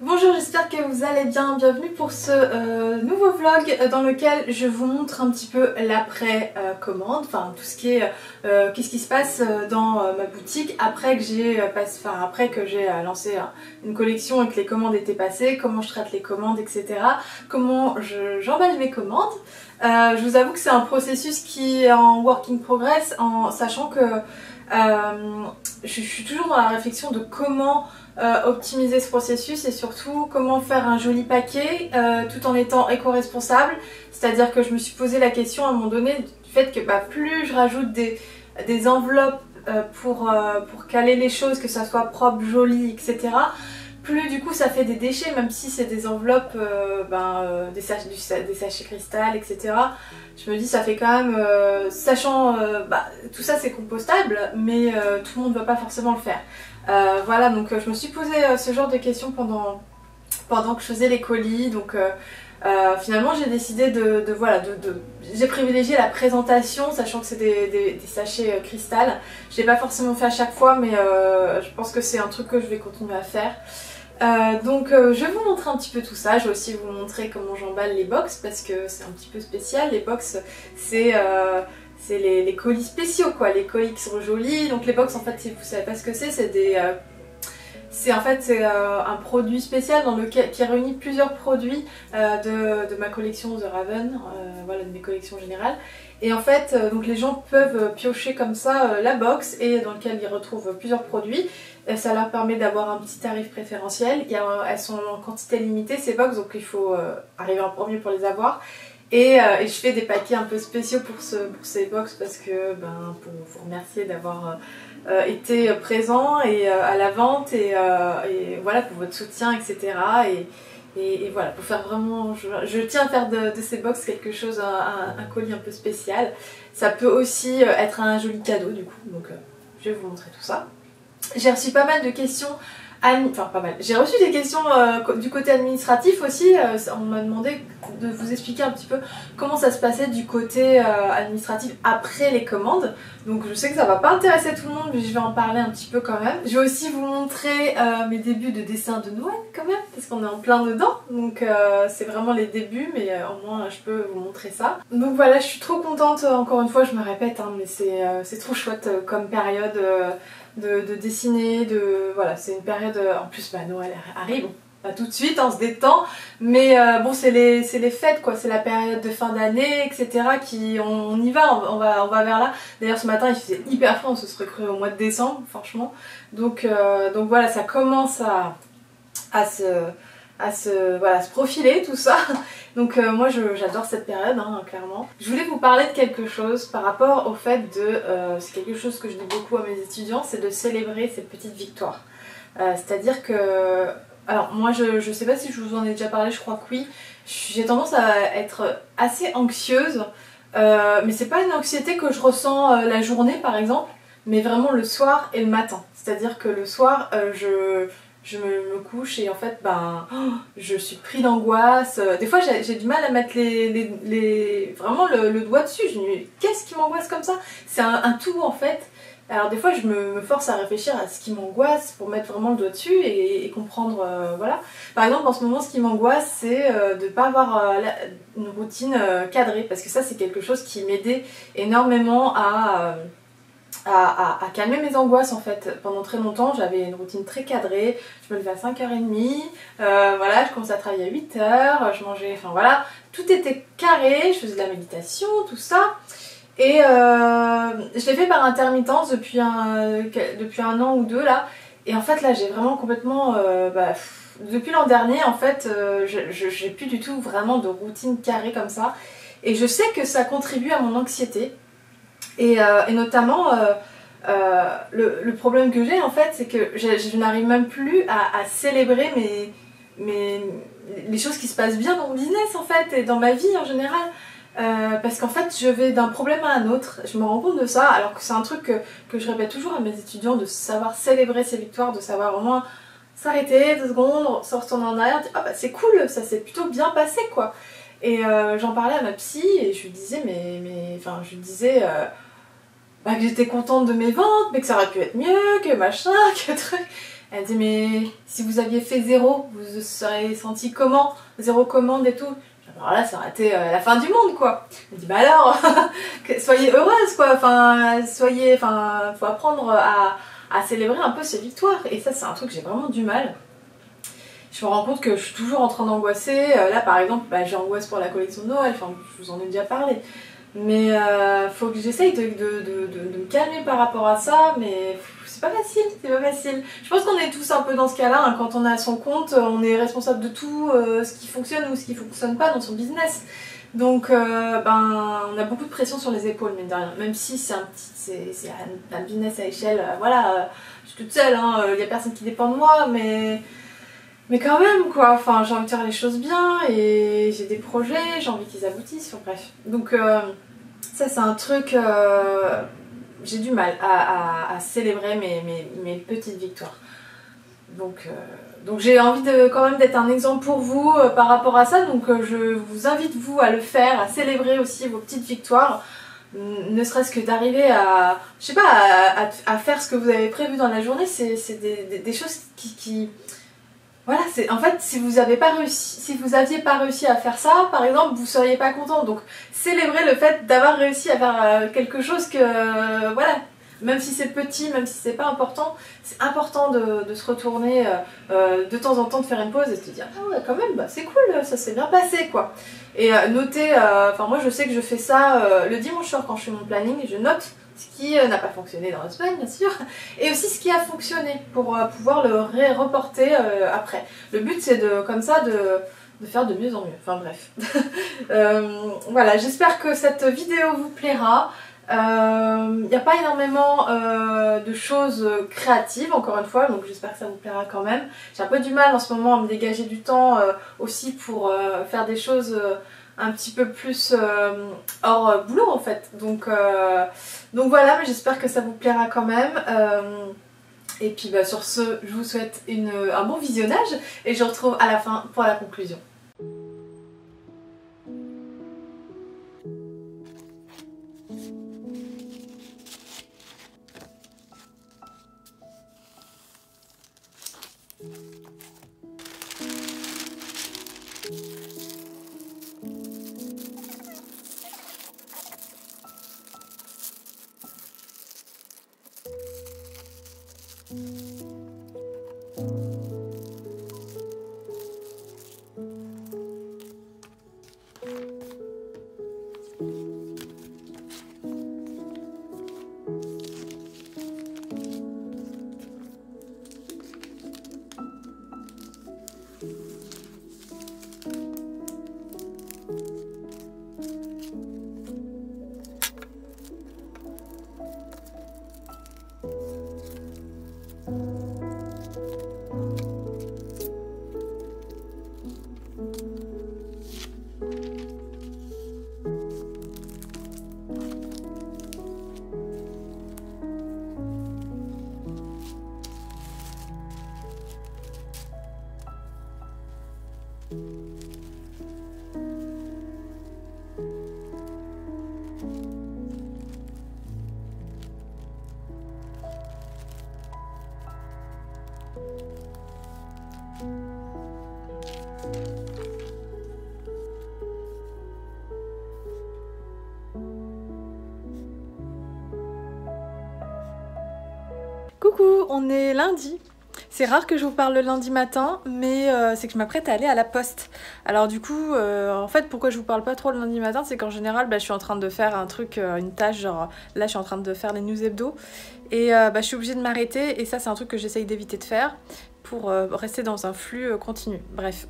Bonjour, j'espère que vous allez bien. Bienvenue pour ce nouveau vlog dans lequel je vous montre un petit peu l'après-commande, enfin tout ce qui est qu'est-ce qui se passe dans ma boutique après que j'ai lancé une collection et que les commandes étaient passées, comment je traite les commandes, etc. Comment j'emballe mes commandes. Je vous avoue que c'est un processus qui est en work in progress, en sachant que je suis toujours dans la réflexion de comment optimiser ce processus et surtout comment faire un joli paquet tout en étant éco-responsable. C'est-à-dire que je me suis posé la question à un moment donné du fait que plus je rajoute des enveloppes pour caler les choses, que ça soit propre, joli, etc., plus du coup ça fait des déchets, même si c'est des enveloppes, des sachets cristal, etc. Je me dis ça fait quand même, sachant tout ça c'est compostable, mais tout le monde ne va pas forcément le faire. Voilà, donc je me suis posé ce genre de questions pendant que je faisais les colis. Donc finalement j'ai décidé j'ai privilégié la présentation, sachant que c'est des sachets cristal. Je l'ai pas forcément fait à chaque fois, mais je pense que c'est un truc que je vais continuer à faire. Je vais vous montrer un petit peu tout ça. Je vais aussi vous montrer comment j'emballe les box parce que c'est un petit peu spécial. Les box c'est les colis spéciaux, quoi, les colis qui sont jolis. Donc les box, en fait, si vous savez pas ce que c'est un produit spécial qui réunit plusieurs produits de ma collection The Raven, voilà, de mes collections générales. Et en fait, donc les gens peuvent piocher comme ça la box et dans lequel ils retrouvent plusieurs produits. Ça leur permet d'avoir un petit tarif préférentiel. Elles sont en quantité limitée ces box, donc il faut arriver en premier pour les avoir. Et je fais des paquets un peu spéciaux pour ces box parce que pour vous remercier d'avoir été présent et à la vente et voilà, pour votre soutien, etc. Et voilà, pour faire vraiment, je tiens à faire de ces box quelque chose, un colis un peu spécial. Ça peut aussi être un joli cadeau du coup, donc je vais vous montrer tout ça. J'ai reçu pas mal de questions. Enfin pas mal. J'ai reçu des questions du côté administratif aussi. On m'a demandé de vous expliquer un petit peu comment ça se passait du côté administratif après les commandes. Donc je sais que ça va pas intéresser tout le monde, mais je vais en parler un petit peu quand même. Je vais aussi vous montrer mes débuts de dessin de Noël quand même, parce qu'on est en plein dedans. Donc c'est vraiment les débuts, mais au moins je peux vous montrer ça. Donc voilà, je suis trop contente, encore une fois je me répète, mais c'est trop chouette comme période. De dessiner, voilà, c'est une période, en plus Noël arrive, pas tout de suite, on se détend, mais bon c'est les fêtes quoi, c'est la période de fin d'année, etc. On y va, on va vers là. D'ailleurs ce matin il faisait hyper froid, on se serait cru au mois de décembre franchement, donc voilà, ça commence à se profiler tout ça. Donc moi j'adore cette période, clairement. Je voulais vous parler de quelque chose par rapport au fait c'est quelque chose que je dis beaucoup à mes étudiants, c'est de célébrer ces petites victoires. C'est-à-dire que, alors moi je sais pas si je vous en ai déjà parlé, je crois que oui, j'ai tendance à être assez anxieuse, mais c'est pas une anxiété que je ressens la journée par exemple, mais vraiment le soir et le matin. C'est-à-dire que le soir je me couche et en fait je suis pris d'angoisse. Des fois j'ai du mal à mettre vraiment le doigt dessus. Je me dis qu'est-ce qui m'angoisse comme ça? C'est un tout en fait. Alors des fois je me force à réfléchir à ce qui m'angoisse pour mettre vraiment le doigt dessus et comprendre, voilà. Par exemple en ce moment ce qui m'angoisse c'est de ne pas avoir une routine cadrée, parce que ça c'est quelque chose qui m'aidait énormément à calmer mes angoisses en fait. Pendant très longtemps j'avais une routine très cadrée, je me levais à 5h30, voilà, je commençais à travailler à 8h, je mangeais, enfin voilà, tout était carré, je faisais de la méditation, tout ça. Et je l'ai fait par intermittence depuis un an ou deux là, et en fait là j'ai vraiment complètement, depuis l'an dernier en fait, j'ai plus du tout vraiment de routine carrée comme ça, et je sais que ça contribue à mon anxiété. Et notamment, le problème que j'ai en fait, c'est que je n'arrive même plus à célébrer les choses qui se passent bien dans mon business en fait, et dans ma vie en général. parce qu'en fait je vais d'un problème à un autre, je me rends compte de ça, alors que c'est un truc que je répète toujours à mes étudiants, de savoir célébrer ses victoires, de savoir au moins s'arrêter 2 secondes, se retourner en arrière, dire ah bah c'est cool, ça s'est plutôt bien passé quoi. Et j'en parlais à ma psy et je lui disais enfin je lui disais bah, que j'étais contente de mes ventes, mais que ça aurait pu être mieux, que machin, que truc. Elle dit mais si vous aviez fait 0, vous vous seriez senti comment? 0 commande et tout. Alors là ça aurait été la fin du monde quoi. Elle dit bah alors, soyez heureuse quoi, faut apprendre à célébrer un peu ses victoires. Et ça c'est un truc que j'ai vraiment du mal. Je me rends compte que je suis toujours en train d'angoisser. Là par exemple, bah, j'angoisse pour la collection de Noël, enfin je vous en ai déjà parlé. Mais faut que j'essaye de me calmer par rapport à ça, mais c'est pas facile, c'est pas facile. Je pense qu'on est tous un peu dans ce cas-là, hein. Quand on est à son compte, on est responsable de tout, ce qui fonctionne ou ce qui fonctionne pas dans son business. Donc on a beaucoup de pression sur les épaules, mine de rien. Même si c'est un business à échelle, voilà, je suis toute seule, hein, y a personne qui dépend de moi, mais quand même quoi, enfin j'ai envie de faire les choses bien et j'ai des projets, j'ai envie qu'ils aboutissent, enfin bref. Donc ça c'est un truc, j'ai du mal à célébrer mes petites victoires. Donc j'ai envie quand même d'être un exemple pour vous par rapport à ça, donc je vous invite vous à le faire, à célébrer aussi vos petites victoires. Ne serait-ce que d'arriver à, je sais pas, à faire ce que vous avez prévu dans la journée, c'est des choses qui voilà, en fait, si vous aviez pas réussi à faire ça, par exemple, vous seriez pas content. Donc, célébrez le fait d'avoir réussi à faire quelque chose que, voilà, même si c'est petit, même si c'est pas important, c'est important de se retourner de temps en temps, de faire une pause et de se dire ah ouais, quand même, bah, c'est cool, ça s'est bien passé, quoi. Et notez, enfin moi je sais que je fais ça le dimanche soir quand je fais mon planning, je note ce qui n'a pas fonctionné dans la semaine bien sûr, et aussi ce qui a fonctionné pour pouvoir le reporter après. Le but c'est comme ça de faire de mieux en mieux, enfin bref. Voilà, j'espère que cette vidéo vous plaira. Il n'y a pas énormément de choses créatives encore une fois, donc j'espère que ça vous plaira quand même. J'ai un peu du mal en ce moment à me dégager du temps aussi pour faire des choses un petit peu plus hors boulot en fait. Donc voilà, mais j'espère que ça vous plaira quand même. Et puis bah, sur ce, je vous souhaite un bon visionnage et je vous retrouve à la fin pour la conclusion. Coucou, on est lundi. C'est rare que je vous parle le lundi matin, mais c'est que je m'apprête à aller à la poste. Alors du coup, en fait, pourquoi je vous parle pas trop le lundi matin, c'est qu'en général, bah, je suis en train de faire un truc, une tâche, genre là je suis en train de faire les news hebdo. Et je suis obligée de m'arrêter et ça c'est un truc que j'essaye d'éviter de faire pour rester dans un flux continu. Bref.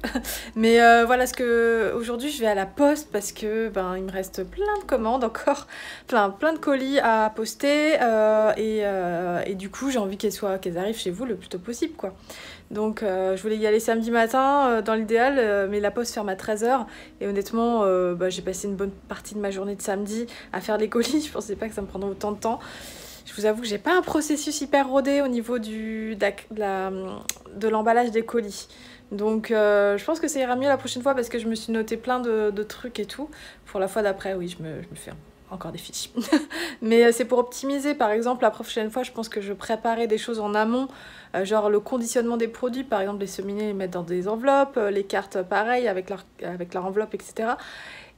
Mais voilà ce que aujourd'hui je vais à la poste parce que il me reste plein de commandes encore, plein de colis à poster et du coup j'ai envie qu'elles arrivent chez vous le plus tôt possible quoi. Donc je voulais y aller samedi matin dans l'idéal, mais la poste ferme à 13h et honnêtement j'ai passé une bonne partie de ma journée de samedi à faire les colis, je pensais pas que ça me prendrait autant de temps. Je vous avoue que j'ai pas un processus hyper rodé au niveau de l'emballage des colis. Donc je pense que ça ira mieux la prochaine fois parce que je me suis noté plein de trucs et tout. Pour la fois d'après, oui, je me fais encore des fiches. Mais c'est pour optimiser. Par exemple, la prochaine fois, je pense que je préparais des choses en amont. Genre le conditionnement des produits, par exemple les seminets, les mettre dans des enveloppes, les cartes pareil avec leur enveloppe, etc.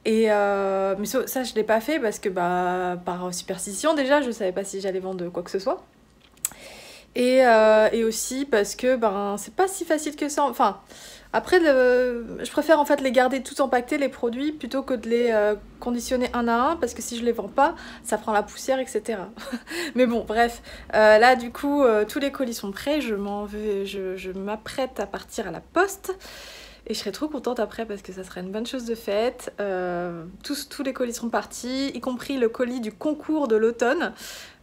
Et mais ça je l'ai pas fait parce que par superstition déjà je savais pas si j'allais vendre quoi que ce soit et aussi parce que c'est pas si facile que ça, enfin après je préfère en fait les garder tout empaquetés les produits plutôt que de les conditionner un à un parce que si je les vends pas ça prend la poussière etc. Mais bon bref là du coup tous les colis sont prêts, je m'apprête à partir à la poste. Et je serais trop contente après parce que ça serait une bonne chose de faite. Tous les colis seront partis, y compris le colis du concours de l'automne.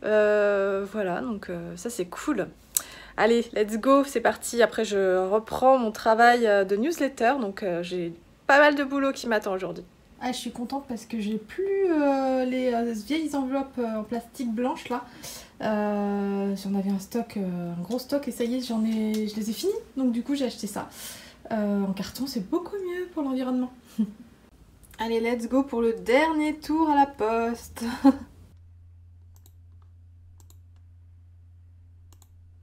Voilà, donc ça c'est cool. Allez, let's go, c'est parti. Après je reprends mon travail de newsletter, donc j'ai pas mal de boulot qui m'attend aujourd'hui. Ah, je suis contente parce que j'ai plus les vieilles enveloppes en plastique blanche là. J'en avais un gros stock et ça y est, je les ai finis. Donc du coup j'ai acheté ça. En carton, c'est beaucoup mieux pour l'environnement. Allez, let's go pour le dernier tour à la poste.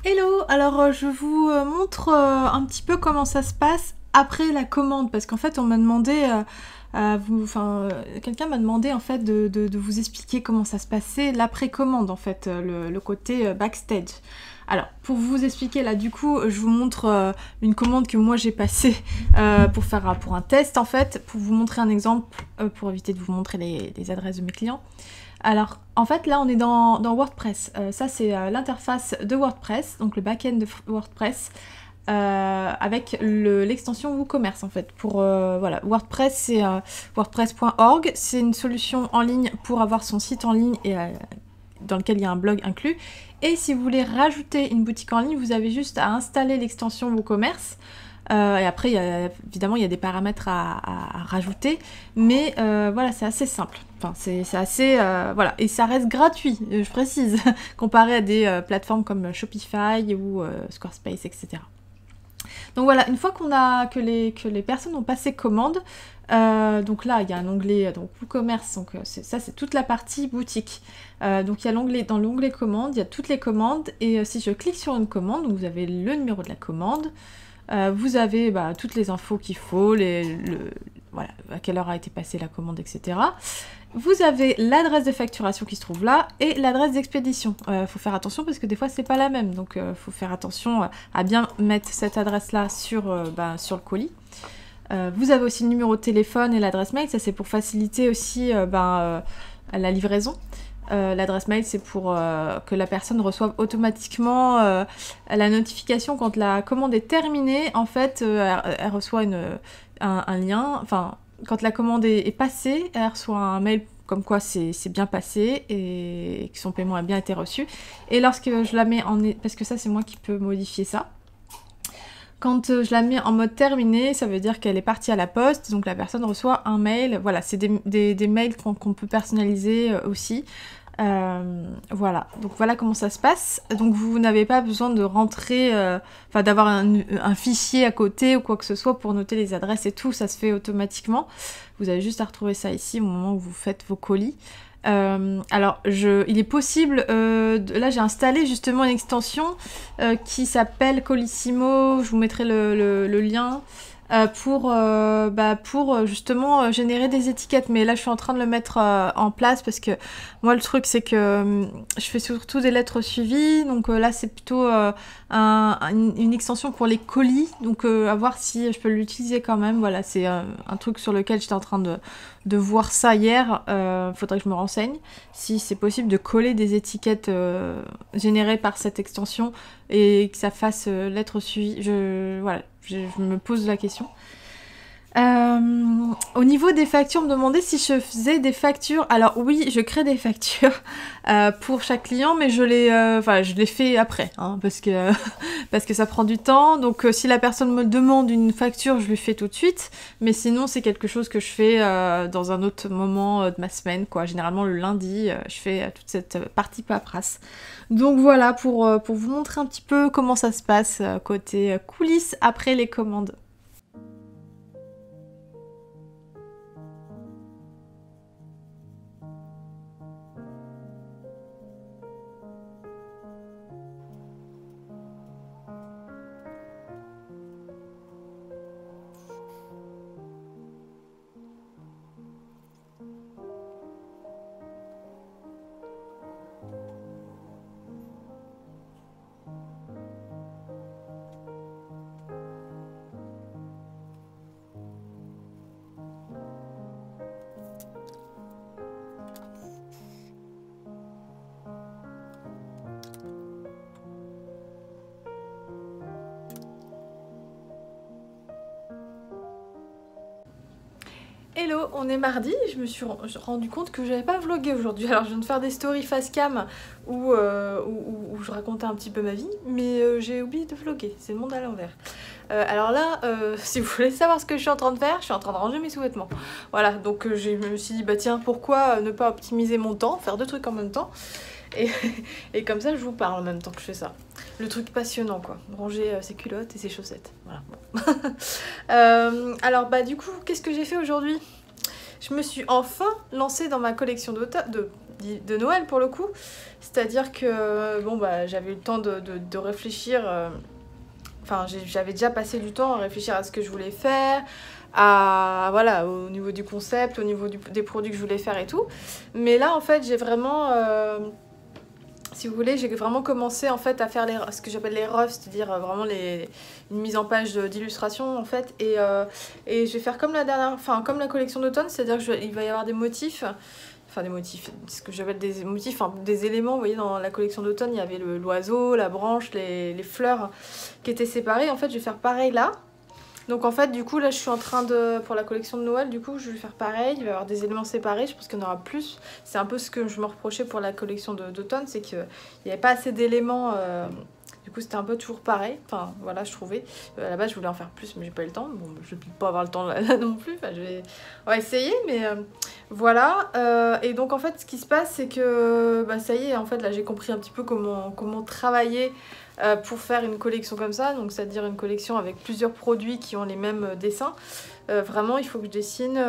Hello, alors je vous montre un petit peu comment ça se passe après la commande, parce qu'en fait on m'a demandé, quelqu'un m'a demandé en fait de vous expliquer comment ça se passait l'après-commande en fait, le côté backstage. Alors, pour vous expliquer, là, du coup, je vous montre une commande que moi j'ai passée pour un test, en fait, pour vous montrer un exemple, pour éviter de vous montrer les adresses de mes clients. Alors, en fait, là, on est dans WordPress. Ça, c'est l'interface de WordPress, donc le back-end de WordPress, avec l'extension WooCommerce, en fait. Voilà, WordPress, c'est wordpress.org. C'est une solution en ligne pour avoir son site en ligne et dans lequel il y a un blog inclus. Et si vous voulez rajouter une boutique en ligne, vous avez juste à installer l'extension WooCommerce. Et après, évidemment, il y a des paramètres à rajouter. Mais voilà, c'est assez simple. Enfin, c'est assez... voilà. Et ça reste gratuit, je précise, comparé à des plateformes comme Shopify ou Squarespace, etc. Donc voilà, une fois que les personnes ont passé commande, donc là il y a un onglet WooCommerce, donc ça c'est toute la partie boutique. Donc il y a dans l'onglet commandes, il y a toutes les commandes et si je clique sur une commande, donc vous avez le numéro de la commande, vous avez toutes les infos qu'il faut, voilà, à quelle heure a été passée la commande, etc. Vous avez l'adresse de facturation qui se trouve là et l'adresse d'expédition. Faut faire attention parce que des fois c'est pas la même, donc faut faire attention à bien mettre cette adresse là sur le colis. Vous avez aussi le numéro de téléphone et l'adresse mail, ça c'est pour faciliter aussi la livraison. L'adresse mail c'est pour que la personne reçoive automatiquement la notification quand la commande est terminée. En fait elle reçoit un lien, enfin quand la commande est passée, elle reçoit un mail comme quoi c'est bien passé et que son paiement a bien été reçu. Et lorsque je la mets parce que ça c'est moi qui peux modifier ça, quand je la mets en mode terminé, ça veut dire qu'elle est partie à la poste, donc la personne reçoit un mail. Voilà, c'est des mails qu'on peut personnaliser aussi. Voilà, donc voilà comment ça se passe. Donc vous n'avez pas besoin de rentrer, d'avoir un fichier à côté ou quoi que ce soit pour noter les adresses et tout, ça se fait automatiquement. Vous avez juste à retrouver ça ici au moment où vous faites vos colis. Alors, il est possible, là j'ai installé justement une extension qui s'appelle Colissimo, je vous mettrai le lien. pour justement générer des étiquettes. Mais là, je suis en train de le mettre en place parce que moi, le truc, c'est que je fais surtout des lettres suivies. Donc là, c'est plutôt une extension pour les colis. Donc à voir si je peux l'utiliser quand même. Voilà, c'est un truc sur lequel j'étais en train de voir ça hier. Faudrait que je me renseigne si c'est possible de coller des étiquettes générées par cette extension et que ça fasse lettres suivies. Voilà. Je me pose la question. Au niveau des factures, on me demandait si je faisais des factures. Alors oui, je crée des factures pour chaque client, mais je les fais après, hein, parce que ça prend du temps. Donc si la personne me demande une facture, je lui fais tout de suite. Mais sinon, c'est quelque chose que je fais dans un autre moment de ma semaine, quoi. Généralement le lundi, je fais toute cette partie paperasse. Donc voilà, pour vous montrer un petit peu comment ça se passe côté coulisses après les commandes. Hello, on est mardi, je me suis rendu compte que j'avais pas vlogué aujourd'hui. Alors je viens de faire des stories face cam où je racontais un petit peu ma vie, mais j'ai oublié de vlogger, c'est le monde à l'envers. Alors là, si vous voulez savoir ce que je suis en train de faire, je suis en train de ranger mes sous-vêtements. Voilà, donc je me suis dit, bah tiens, pourquoi ne pas optimiser mon temps, faire deux trucs en même temps et comme ça je vous parle en même temps que je fais ça. Le truc passionnant quoi, ranger ses culottes et ses chaussettes. Voilà. Alors bah du coup, qu'est-ce que j'ai fait aujourd'hui? Je me suis enfin lancée dans ma collection de Noël pour le coup. C'est-à-dire que bon bah j'avais eu le temps de réfléchir. Enfin j'avais déjà passé du temps à réfléchir à ce que je voulais faire. Voilà, au niveau du concept, au niveau des produits que je voulais faire et tout. Mais là en fait j'ai vraiment... si vous voulez, j'ai vraiment commencé en fait à faire ce que j'appelle les roughs, c'est-à-dire vraiment une mise en page d'illustration en fait. Et je vais faire comme comme la collection d'automne, c'est-à-dire qu'il va y avoir des motifs, enfin des motifs, ce que j'appelle des motifs, enfin des éléments. Vous voyez, dans la collection d'automne, il y avait l'oiseau, la branche, les fleurs qui étaient séparées. En fait, je vais faire pareil là. Donc en fait du coup là je suis en train pour la collection de Noël, du coup je vais faire pareil, il va y avoir des éléments séparés, je pense qu'il y en aura plus. C'est un peu ce que je me reprochais pour la collection d'automne, c'est qu'il n'y avait pas assez d'éléments, du coup c'était un peu toujours pareil, enfin voilà je trouvais. À la base je voulais en faire plus mais j'ai pas eu le temps, bon je vais pas avoir le temps là non plus, enfin, on va essayer mais voilà. Et donc en fait ce qui se passe c'est que bah, ça y est en fait là j'ai compris un petit peu comment travailler pour faire une collection comme ça, donc c'est-à-dire une collection avec plusieurs produits qui ont les mêmes dessins. Vraiment il faut que je dessine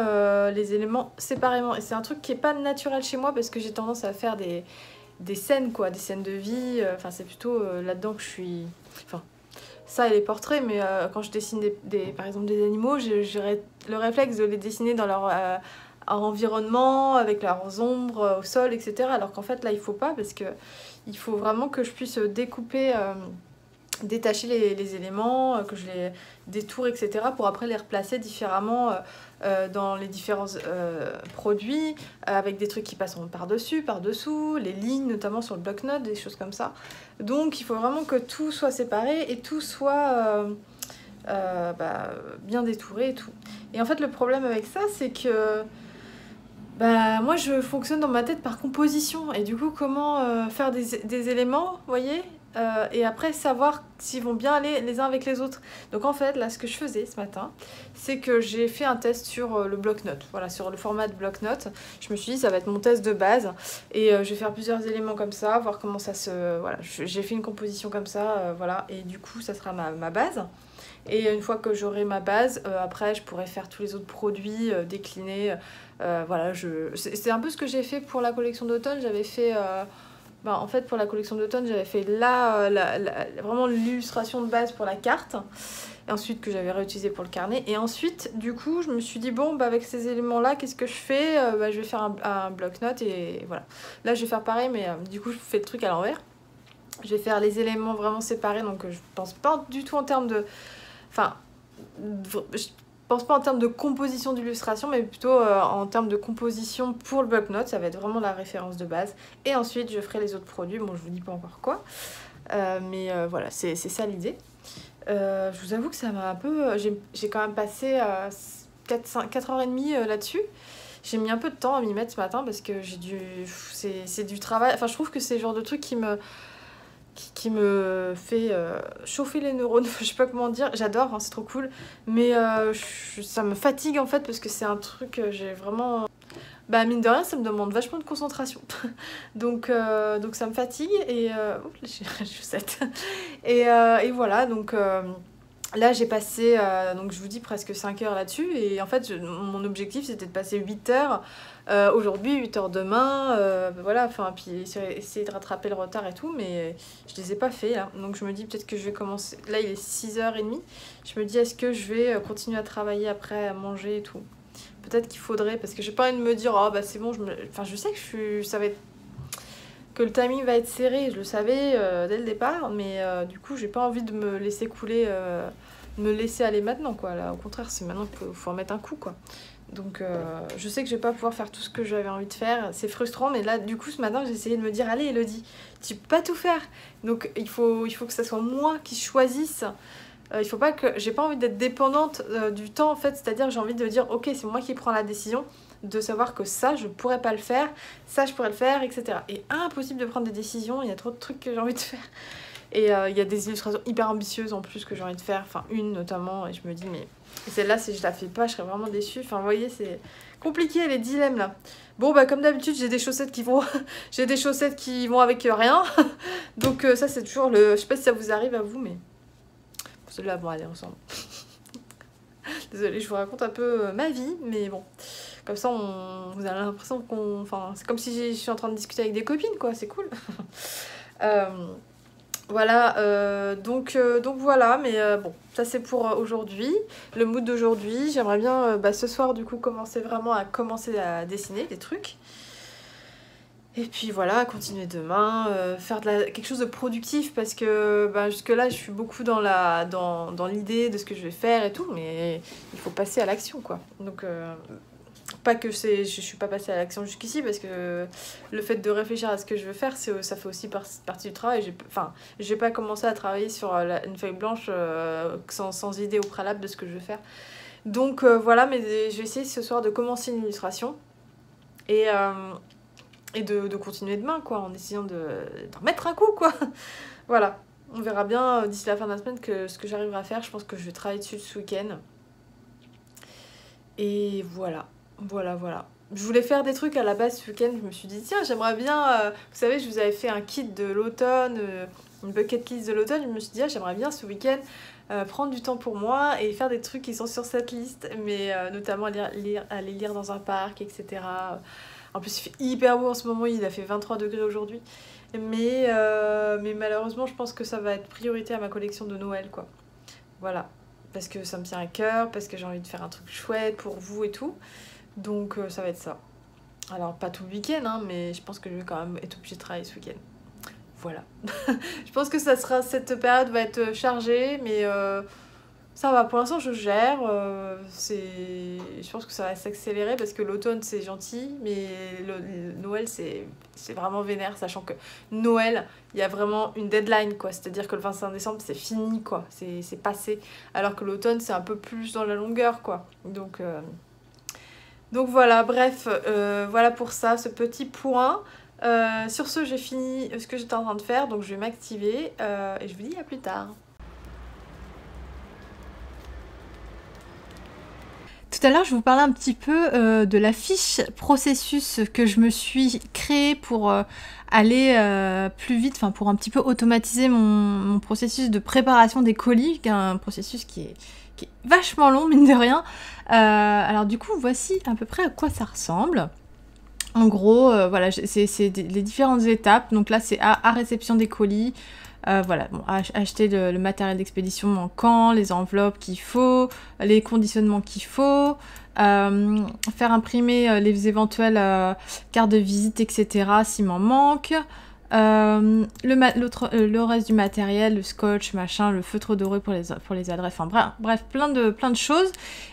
les éléments séparément et c'est un truc qui est pas naturel chez moi parce que j'ai tendance à faire des scènes quoi, des scènes de vie, enfin c'est plutôt là-dedans que je suis... Enfin ça et les portraits, mais quand je dessine par exemple des animaux, j'aurais le réflexe de les dessiner dans leur environnement, avec leurs ombres au sol, etc. Alors qu'en fait là il faut pas parce que il faut vraiment que je puisse découper, détacher les éléments, que je les détourne, etc. pour après les replacer différemment dans les différents produits, avec des trucs qui passeront par-dessus, par-dessous, les lignes notamment sur le bloc-notes, des choses comme ça. Donc il faut vraiment que tout soit séparé et tout soit bien détouré et tout. Et en fait le problème avec ça c'est que bah moi je fonctionne dans ma tête par composition et du coup comment faire des éléments, vous voyez, et après savoir s'ils vont bien aller les uns avec les autres. Donc en fait là ce que je faisais ce matin c'est que j'ai fait un test sur le bloc-notes, voilà, sur le format de bloc-notes. Je me suis dit ça va être mon test de base et je vais faire plusieurs éléments comme ça, voir comment ça se... Voilà, j'ai fait une composition comme ça, voilà, et du coup ça sera ma base. Et une fois que j'aurai ma base, après je pourrai faire tous les autres produits déclinés. Voilà, c'est un peu ce que j'ai fait pour la collection d'automne. J'avais fait en fait pour la collection d'automne j'avais fait vraiment l'illustration de base pour la carte, et ensuite que j'avais réutilisé pour le carnet, et ensuite du coup je me suis dit bon avec ces éléments là qu'est-ce que je fais, je vais faire un bloc-notes, et voilà. Là je vais faire pareil, mais du coup je fais le truc à l'envers. Je vais faire les éléments vraiment séparés, donc je pense pas du tout en termes de... Enfin, je pense pas en termes de composition d'illustration, mais plutôt en termes de composition pour le bloc-notes. Ça va être vraiment la référence de base. Et ensuite, je ferai les autres produits. Bon, je vous dis pas encore quoi. Mais voilà, c'est ça l'idée. Je vous avoue que ça m'a un peu... J'ai quand même passé 4h30 là-dessus. J'ai mis un peu de temps à m'y mettre ce matin parce que c'est du travail. Enfin, je trouve que c'est le genre de truc qui me fait chauffer les neurones, je sais pas comment dire, j'adore, hein, c'est trop cool, mais ça me fatigue en fait parce que c'est un truc que j'ai vraiment... mine de rien ça me demande vachement de concentration, donc ça me fatigue, et... Oups, j'ai les chaussettes. Et voilà, donc... Là j'ai passé, donc je vous dis presque 5 heures là-dessus, et en fait mon objectif c'était de passer 8 heures aujourd'hui, 8 heures demain, voilà, enfin, puis essayer de rattraper le retard et tout, mais je les ai pas fait là, donc je me dis peut-être que je vais commencer, là il est 6h30, je me dis est-ce que je vais continuer à travailler après, à manger et tout, peut-être qu'il faudrait, parce que j'ai pas envie de me dire oh bah c'est bon, enfin je sais que ça va être... que le timing va être serré, je le savais dès le départ, mais du coup j'ai pas envie de me laisser couler, me laisser aller maintenant quoi, là au contraire c'est maintenant qu'il faut remettre un coup quoi. Donc je sais que je vais pas pouvoir faire tout ce que j'avais envie de faire, c'est frustrant, mais là du coup ce matin j'ai essayé de me dire allez Elodie, tu peux pas tout faire, donc il faut que ça soit moi qui choisisse. Il faut pas que... J'ai pas envie d'être dépendante du temps en fait, c'est-à-dire que j'ai envie de dire ok c'est moi qui prends la décision, de savoir que ça je pourrais pas le faire, ça je pourrais le faire, etc. Et impossible de prendre des décisions, il y a trop de trucs que j'ai envie de faire. Et il y a des illustrations hyper ambitieuses en plus que j'ai envie de faire, enfin une notamment, et je me dis mais celle-là si je la fais pas je serais vraiment déçue, enfin vous voyez c'est compliqué les dilemmes là. Bon bah comme d'habitude j'ai des chaussettes qui vont j'ai des chaussettes qui vont avec rien, donc ça c'est toujours le... Je sais pas si ça vous arrive à vous, mais celle-là bon allez ensemble. Désolée je vous raconte un peu ma vie, mais bon comme ça vous avez l'impression qu'on... Enfin c'est comme si je suis en train de discuter avec des copines quoi, c'est cool. Voilà, donc voilà, mais bon, ça c'est pour aujourd'hui, le mood d'aujourd'hui. J'aimerais bien ce soir du coup commencer à dessiner des trucs. Et puis voilà, continuer demain, faire quelque chose de productif, parce que jusque là je suis beaucoup dans l'idée de ce que je vais faire et tout, mais il faut passer à l'action quoi. Donc pas que je suis pas passée à l'action jusqu'ici, parce que le fait de réfléchir à ce que je veux faire, ça fait aussi partie du travail. Je vais pas commencer à travailler sur une feuille blanche sans idée au préalable de ce que je veux faire. Donc voilà, mais je vais essayer ce soir de commencer une illustration et de continuer demain quoi, en essayant d'en mettre un coup quoi. Voilà, on verra bien d'ici la fin de la semaine ce que j'arriverai à faire. Je pense que je vais travailler dessus ce week-end. Et voilà. Je voulais faire des trucs à la base ce week-end, je me suis dit tiens j'aimerais bien, vous savez je vous avais fait un kit de l'automne, une bucket list de l'automne, je me suis dit j'aimerais bien ce week-end prendre du temps pour moi et faire des trucs qui sont sur cette liste, mais notamment aller lire dans un parc, etc. En plus il fait hyper beau en ce moment, il a fait 23 degrés aujourd'hui, mais malheureusement je pense que ça va être priorité à ma collection de Noël quoi. Voilà, parce que ça me tient à cœur, parce que j'ai envie de faire un truc chouette pour vous et tout. Donc ça va être ça. Alors pas tout le week-end, hein, mais je pense que je vais quand même être obligée de travailler ce week-end. Voilà. Je pense que cette période va être chargée, mais ça va. Pour l'instant je gère. Je pense que ça va s'accélérer parce que l'automne c'est gentil, mais Noël c'est vraiment vénère, sachant que Noël, il y a vraiment une deadline quoi. C'est-à-dire que le 25 décembre c'est fini quoi, c'est passé. Alors que l'automne c'est un peu plus dans la longueur quoi. Donc voilà, bref, voilà pour ça, ce petit point. Sur ce, j'ai fini ce que j'étais en train de faire, donc je vais m'activer et je vous dis à plus tard. Tout à l'heure, je vous parlais un petit peu de la fiche processus que je me suis créée pour aller plus vite, enfin pour un petit peu automatiser mon processus de préparation des colis, un processus qui est vachement long, mine de rien. Alors du coup, voici à peu près à quoi ça ressemble. En gros, voilà, c'est les différentes étapes. Donc là, c'est à réception des colis. Voilà, bon, acheter le matériel d'expédition manquant, les enveloppes qu'il faut, les conditionnements qu'il faut, faire imprimer les éventuelles cartes de visite, etc. s'il m'en manque. Le reste du matériel, le scotch, machin, le feutre doré pour les adresses, enfin bref, plein de choses.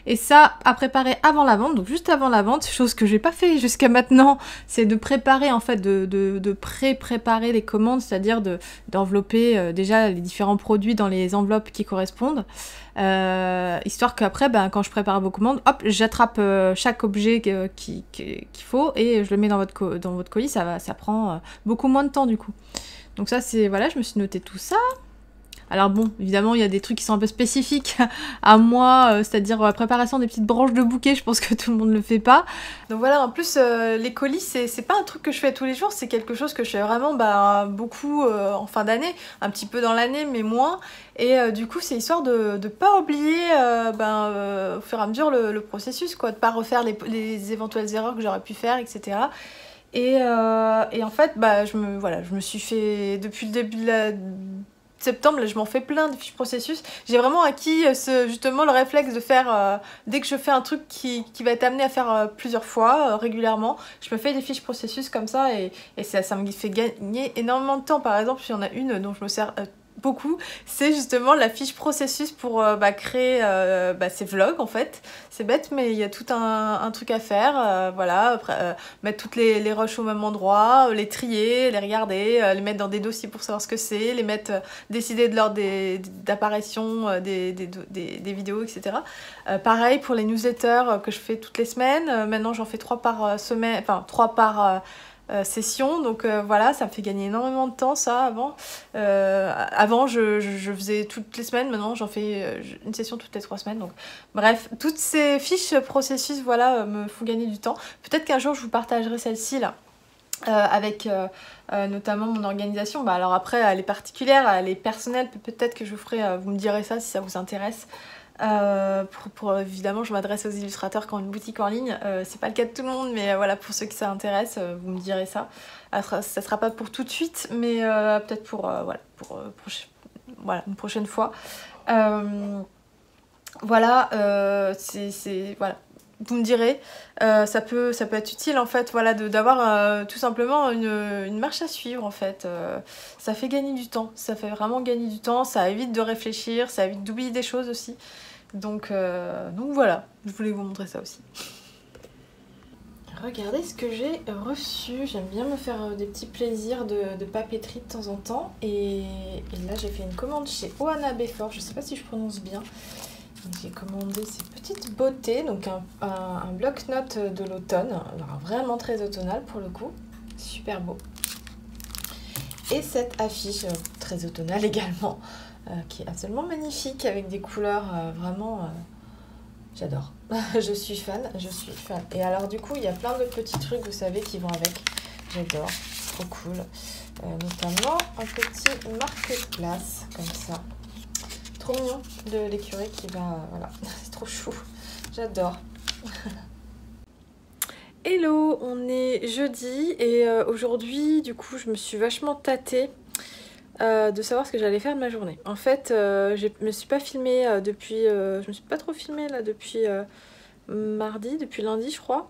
Et ça, à préparer avant la vente, donc juste avant la vente, chose que j'ai pas fait jusqu'à maintenant, c'est de préparer en fait, de pré-préparer les commandes, c'est-à-dire d'envelopper déjà les différents produits dans les enveloppes qui correspondent. Histoire qu'après, ben, quand je prépare vos commandes, hop, j'attrape chaque objet qu'il faut et je le mets dans votre colis, ça prend beaucoup moins de temps du coup. Donc ça c'est, voilà, je me suis noté tout ça. Alors bon, évidemment, il y a des trucs qui sont un peu spécifiques à moi, c'est-à-dire la préparation des petites branches de bouquet, je pense que tout le monde ne le fait pas. Donc voilà, en plus, les colis, c'est pas un truc que je fais tous les jours, c'est quelque chose que je fais vraiment beaucoup en fin d'année, un petit peu dans l'année, mais moins. Et du coup, c'est histoire de pas oublier au fur et à mesure le processus, quoi, de pas refaire les éventuelles erreurs que j'aurais pu faire, etc. Et en fait, je me suis fait, depuis le début de septembre, là, je m'en fais plein de fiches processus. J'ai vraiment acquis justement le réflexe de faire, dès que je fais un truc qui va être amené à faire plusieurs fois, régulièrement, je me fais des fiches processus comme ça et ça me fait gagner énormément de temps. Par exemple, il y en a une dont je me sers beaucoup, c'est justement la fiche processus pour créer ces vlogs en fait. C'est bête mais il y a tout un truc à faire, voilà, après, mettre toutes les rushs au même endroit, les trier, les regarder, les mettre dans des dossiers pour savoir ce que c'est, les mettre, décider de l'ordre d'apparition des vidéos, etc. Pareil pour les newsletters que je fais toutes les semaines, maintenant j'en fais 3 par semaine, enfin 3 par session, donc voilà, ça me fait gagner énormément de temps ça. Avant je faisais toutes les semaines, maintenant j'en fais une session toutes les 3 semaines, donc bref, toutes ces fiches processus, voilà, me font gagner du temps. Peut-être qu'un jour je vous partagerai celle-ci là, avec notamment mon organisation. Alors après, elle est particulière, elle est personnelle, peut-être que je vous ferai, vous me direz ça si ça vous intéresse. Évidemment, je m'adresse aux illustrateurs qui ont une boutique en ligne, c'est pas le cas de tout le monde, mais voilà, pour ceux qui ça intéresse, vous me direz ça. Ça sera pas pour tout de suite, mais peut-être pour une prochaine fois. Voilà, voilà, vous me direz, ça peut être utile en fait, voilà, d'avoir tout simplement une marche à suivre en fait. Ça fait gagner du temps, ça fait vraiment gagner du temps, ça évite de réfléchir, ça évite d'oublier des choses aussi. Donc voilà, je voulais vous montrer ça aussi. Regardez ce que j'ai reçu, j'aime bien me faire des petits plaisirs de papeterie de temps en temps. Et là j'ai fait une commande chez Oana Befort, je sais pas si je prononce bien. J'ai commandé ces petites beautés, donc un bloc-notes de l'automne, alors vraiment très automnal pour le coup, super beau. Et cette affiche très automnale également, qui est absolument magnifique avec des couleurs vraiment... j'adore, je suis fan. Et alors du coup, il y a plein de petits trucs, vous savez, qui vont avec. J'adore, c'est trop cool. Notamment un petit marque-place, comme ça. Trop mignon de l'écureuil qui va... voilà, c'est trop chou. J'adore. Hello, on est jeudi et aujourd'hui, du coup, je me suis vachement tâtée de savoir ce que j'allais faire de ma journée. En fait, je me suis pas filmée je me suis pas trop filmée là depuis mardi, depuis lundi je crois.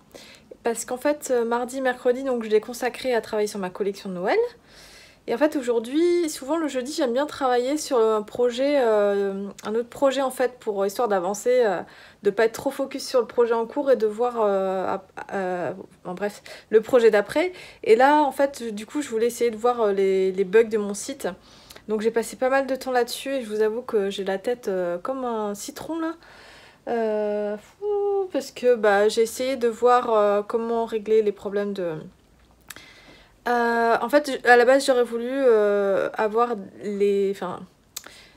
Parce qu'en fait, mardi, mercredi, donc je l'ai consacré à travailler sur ma collection de Noël. Et en fait aujourd'hui, souvent le jeudi, j'aime bien travailler sur un projet, un autre projet en fait, pour histoire d'avancer, de pas être trop focus sur le projet en cours et de voir, bref, le projet d'après. Et là en fait, du coup, je voulais essayer de voir les bugs de mon site. Donc j'ai passé pas mal de temps là-dessus et je vous avoue que j'ai la tête comme un citron là. Parce que j'ai essayé de voir comment régler les problèmes de... en fait, à la base, j'aurais voulu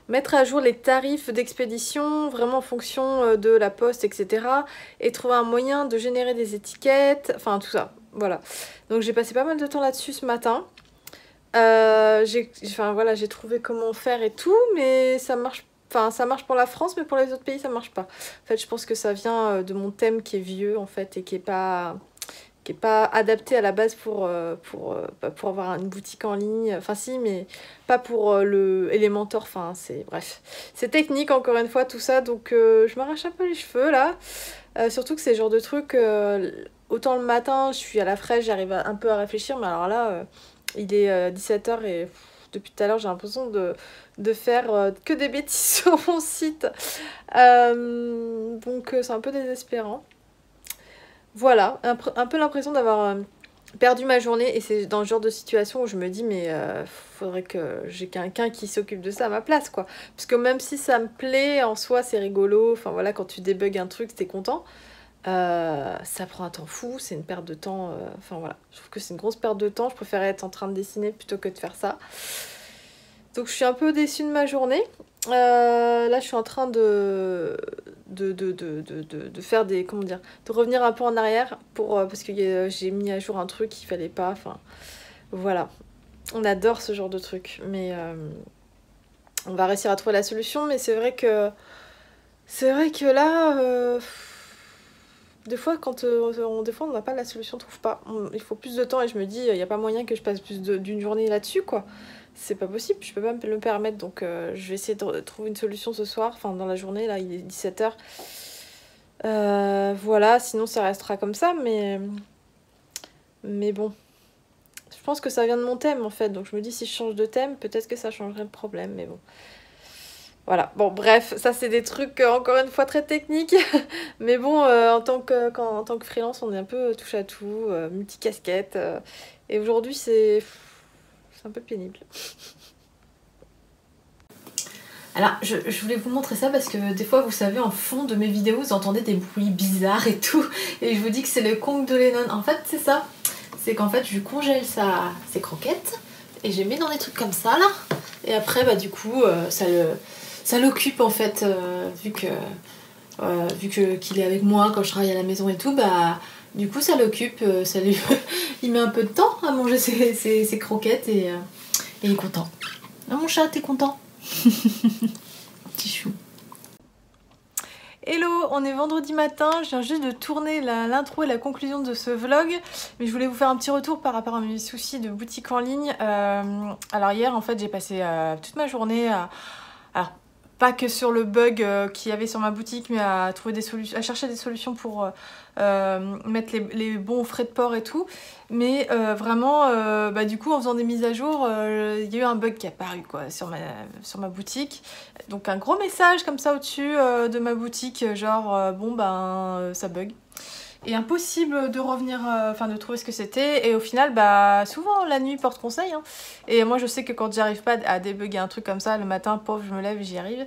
mettre à jour les tarifs d'expédition, vraiment en fonction de la poste, etc. Et trouver un moyen de générer des étiquettes, enfin tout ça, voilà. Donc j'ai passé pas mal de temps là-dessus ce matin. J'ai trouvé comment faire et tout, mais ça marche. Enfin, ça marche pour la France, mais pour les autres pays, ça marche pas. En fait, je pense que ça vient de mon thème qui est vieux, en fait, et qui est pas qui est pas adapté à la base pour avoir une boutique en ligne. Enfin si, mais pas pour le Elementor. Enfin c'est bref. C'est technique encore une fois tout ça, donc je m'arrache un peu les cheveux là. Surtout que c'est le genre de truc, autant le matin je suis à la fraîche, j'arrive un peu à réfléchir, mais alors là il est 17h et depuis tout à l'heure j'ai l'impression de faire que des bêtises sur mon site. Donc c'est un peu désespérant. Voilà, un peu l'impression d'avoir perdu ma journée, et c'est dans le genre de situation où je me dis mais faudrait que j'ai quelqu'un qui s'occupe de ça à ma place quoi. Parce que même si ça me plaît en soi, c'est rigolo, enfin voilà, quand tu débugs un truc t'es content, ça prend un temps fou, c'est une perte de temps, enfin voilà, je trouve que c'est une grosse perte de temps, je préférais être en train de dessiner plutôt que de faire ça. Donc je suis un peu déçue de ma journée. Là je suis en train de faire des, comment dire, de revenir un peu en arrière pour, parce que j'ai mis à jour un truc qu'il fallait pas, enfin voilà. On adore ce genre de truc, mais on va réussir à trouver la solution, mais c'est vrai que là des fois quand on n'a pas la solution, on trouve pas, il faut plus de temps, et je me dis il n'y a pas moyen que je passe plus d'une journée là-dessus quoi. C'est pas possible, je peux pas me le permettre, donc je vais essayer de trouver une solution ce soir, enfin dans la journée, là il est 17h. Voilà, sinon ça restera comme ça, mais bon. Je pense que ça vient de mon thème en fait, donc je me dis si je change de thème, peut-être que ça changerait le problème, mais bon. Voilà, bon bref, ça c'est des trucs encore une fois très techniques, mais bon, en tant que freelance, on est un peu touche à tout, multicasquette, et aujourd'hui c'est un peu pénible. Alors, je voulais vous montrer ça parce que des fois, vous savez, en fond de mes vidéos, vous entendez des bruits bizarres et tout. Et je vous dis que c'est le Kong de Lennon. En fait, c'est ça. C'est qu'en fait, je congèle ses croquettes et je les mets dans des trucs comme ça, là. Et après, bah du coup, ça l'occupe, en fait, vu qu'il est avec moi quand je travaille à la maison et tout, bah... Du coup, ça l'occupe, il met un peu de temps à manger ses croquettes et il est content. Ah, mon chat, t'es content? Petit chou. Hello, on est vendredi matin, je viens juste de tourner l'intro et la conclusion de ce vlog, mais je voulais vous faire un petit retour par rapport à mes soucis de boutique en ligne. Alors hier en fait j'ai passé toute ma journée à... Alors pas que sur le bug qu'il y avait sur ma boutique, mais à trouver des solutions, à chercher des solutions pour mettre les bons frais de port et tout. Mais vraiment, bah, du coup, en faisant des mises à jour, il y a eu un bug qui est apparu quoi, sur ma boutique. Donc un gros message comme ça au-dessus de ma boutique, genre bon ben ça bug. Et impossible de revenir, enfin de trouver ce que c'était, et au final bah souvent la nuit porte conseil hein. Et moi je sais que quand j'arrive pas à débugger un truc comme ça le matin, pauvre, je me lève et j'y arrive.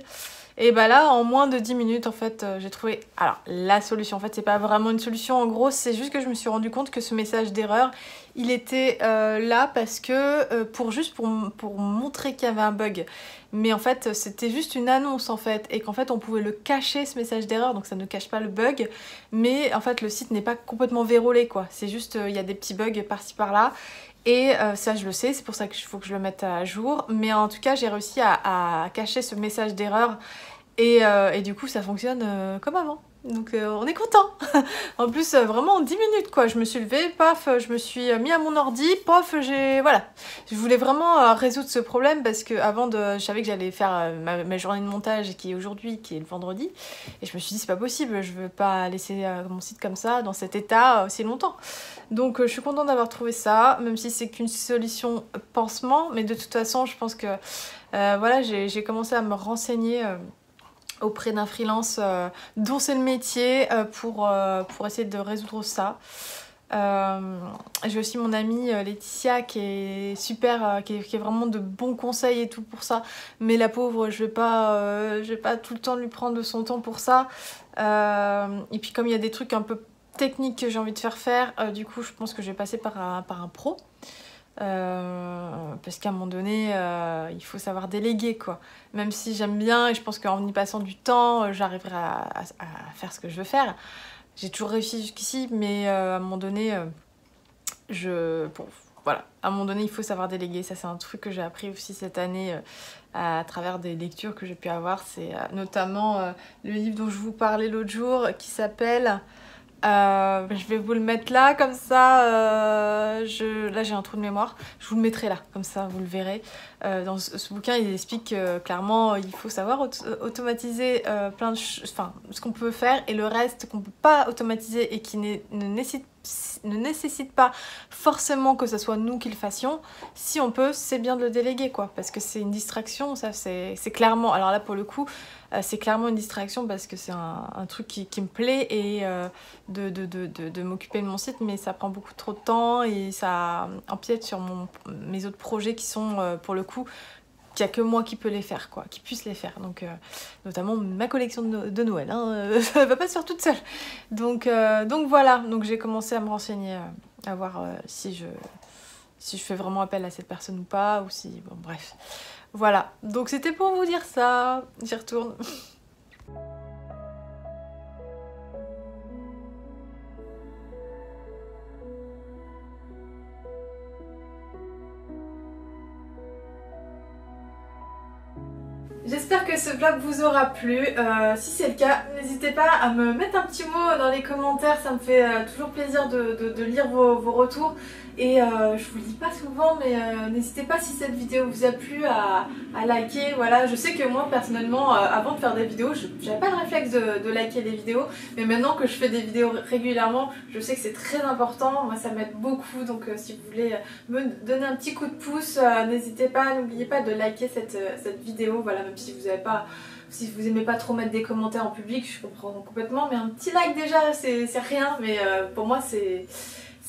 Et bah là en moins de 10 minutes en fait j'ai trouvé alors la solution. En fait c'est pas vraiment une solution, en gros c'est juste que je me suis rendu compte que ce message d'erreur il était là parce que pour montrer qu'il y avait un bug. Mais en fait c'était juste une annonce en fait, et qu'en fait on pouvait le cacher ce message d'erreur, donc ça ne cache pas le bug, mais en fait le site n'est pas complètement vérolé quoi, c'est juste il y a des petits bugs par-ci par-là, et ça je le sais, c'est pour ça qu'il faut que je le mette à jour, mais en tout cas j'ai réussi à cacher ce message d'erreur, et du coup ça fonctionne comme avant. Donc on est content. En plus vraiment en 10 minutes quoi, je me suis levée, paf, je me suis mis à mon ordi, paf, voilà. Je voulais vraiment résoudre ce problème parce que je savais que j'allais faire ma journée de montage qui est aujourd'hui, qui est le vendredi, et je me suis dit c'est pas possible, je veux pas laisser mon site comme ça, dans cet état aussi longtemps. Donc je suis contente d'avoir trouvé ça, même si c'est qu'une solution pansement, mais de toute façon je pense que voilà, j'ai commencé à me renseigner auprès d'un freelance dont c'est le métier pour essayer de résoudre ça. J'ai aussi mon amie Laetitia qui est super, qui est vraiment de bons conseils et tout pour ça, mais la pauvre je vais pas tout le temps lui prendre de son temps pour ça, et puis comme il y a des trucs un peu techniques que j'ai envie de faire, du coup je pense que je vais passer par un pro. Parce qu'à un moment donné il faut savoir déléguer quoi, même si j'aime bien et je pense qu'en y passant du temps j'arriverai à faire ce que je veux faire. J'ai toujours réussi jusqu'ici, mais à un moment donné voilà, à un moment donné il faut savoir déléguer. Ça c'est un truc que j'ai appris aussi cette année à travers des lectures que j'ai pu avoir. C'est notamment le livre dont je vous parlais l'autre jour qui s'appelle Je vais vous le mettre là, comme ça, là j'ai un trou de mémoire, je vous le mettrai là, comme ça vous le verrez. Dans ce bouquin il explique clairement il faut savoir automatiser plein de choses, enfin ce qu'on peut faire et le reste qu'on peut pas automatiser et qui ne nécessite pas forcément que ce soit nous qui le fassions. Si on peut, c'est bien de le déléguer quoi, parce que c'est une distraction, ça c'est clairement, alors là pour le coup c'est clairement une distraction parce que c'est un truc qui me plaît et de m'occuper de mon site, mais ça prend beaucoup trop de temps et ça empiète sur mes autres projets qui sont pour le coup qu'il n'y a que moi qui peux les faire, quoi, qui puisse les faire. Donc, notamment ma collection de Noël, hein, ça va pas se faire toute seule. Donc voilà, donc j'ai commencé à me renseigner, à voir si je fais vraiment appel à cette personne ou pas, ou si... Bon, bref. Voilà, donc c'était pour vous dire ça. J'y retourne. J'espère que ce vlog vous aura plu. Si c'est le cas, n'hésitez pas à me mettre un petit mot dans les commentaires, ça me fait toujours plaisir de lire vos retours. Et je vous le dis pas souvent, mais n'hésitez pas si cette vidéo vous a plu à liker. Voilà, je sais que moi personnellement, avant de faire des vidéos, j'avais pas le réflexe de liker les vidéos, mais maintenant que je fais des vidéos régulièrement, je sais que c'est très important. Moi ça m'aide beaucoup, donc si vous voulez me donner un petit coup de pouce, n'hésitez pas, n'oubliez pas de liker cette vidéo. Voilà, même si vous avez pas... Si vous aimez pas trop mettre des commentaires en public, je comprends complètement, mais un petit like déjà c'est rien, mais pour moi c'est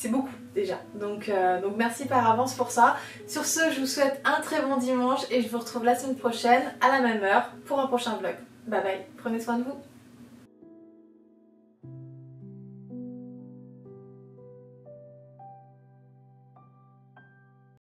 beaucoup déjà. Donc merci par avance pour ça. Sur ce, je vous souhaite un très bon dimanche et je vous retrouve la semaine prochaine à la même heure pour un prochain vlog. Bye bye, prenez soin de vous.